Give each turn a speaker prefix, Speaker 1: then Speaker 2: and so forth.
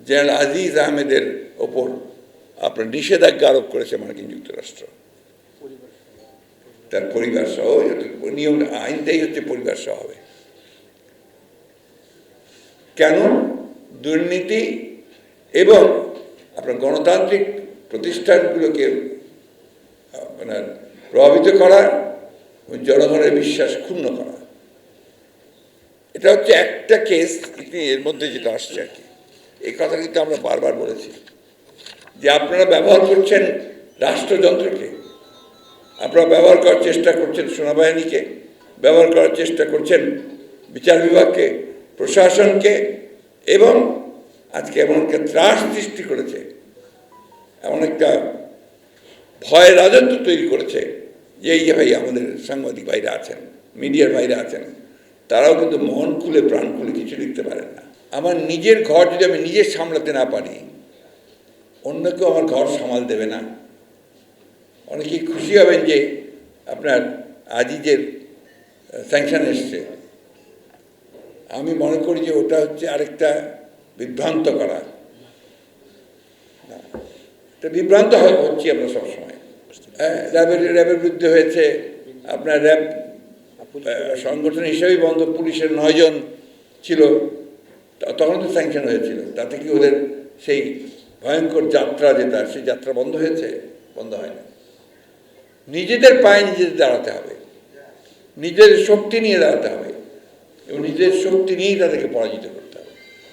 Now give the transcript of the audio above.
Speaker 1: General Aziz আহমেদের ওপর আপনার নিষেধাজ্ঞা আরোপ করেছে মার্কিন যুক্তরাষ্ট্র, তার পরিবার সহ। নিয়ম আইনটাই হচ্ছে পরিবার সহ হবে। কেন? দুর্নীতি এবং আপনার গণতান্ত্রিক প্রতিষ্ঠানগুলোকে আপনার প্রভাবিত করা, জনগণের বিশ্বাস ক্ষুণ্ণ করা। এটা হচ্ছে একটা কেস এর মধ্যে যেটা আসছে আর কি। এই কথা কিন্তু আমরা বারবার বলেছি যে আপনারা ব্যবহার করছেন রাষ্ট্রযন্ত্রকে, আপনারা ব্যবহার করার চেষ্টা করছেন সেনাবাহিনীকে, ব্যবহার করার চেষ্টা করছেন বিচার বিভাগকে, প্রশাসনকে, এবং আজকে এমন একটা ত্রাস সৃষ্টি করেছে, এমন একটা ভয়ের রাজত্ব তৈরি করেছে যে এই যে ভাই আমাদের সাংবাদিক ভাইরা আছেন, মিডিয়ার ভাইরা আছেন, তারাও কিন্তু মন খুলে প্রাণ খুলে কিছু লিখতে পারেন না। আমার নিজের ঘর যদি আমি নিজে সামলাতে না পারি, অন্য কেউ আমার ঘর সামাল দেবে না। অনেকেই খুশি হবেন যে আপনার আজিজের স্যাংশন এসছে। আমি মনে করি যে ওটা হচ্ছে আরেকটা বিভ্রান্ত করা। বিভ্রান্ত হচ্ছি আমরা সবসময়। র্যাবের বিরুদ্ধে হয়েছে, আপনার র্যাব সংগঠন হিসেবেই বন্ধ, পুলিশের 9 জন ছিল, তখন তো স্যাংশন হয়েছিল। তাতে কি ওদের সেই ভয়ঙ্কর যাত্রা যেটা, সেই যাত্রা বন্ধ হয়েছে? বন্ধ হয় না। নিজেদের পায়ে নিজেদের দাঁড়াতে হবে, নিজের শক্তি নিয়ে দাঁড়াতে হবে এবং নিজের শক্তি নিয়েই তাদেরকে পরাজিত করতে হবে।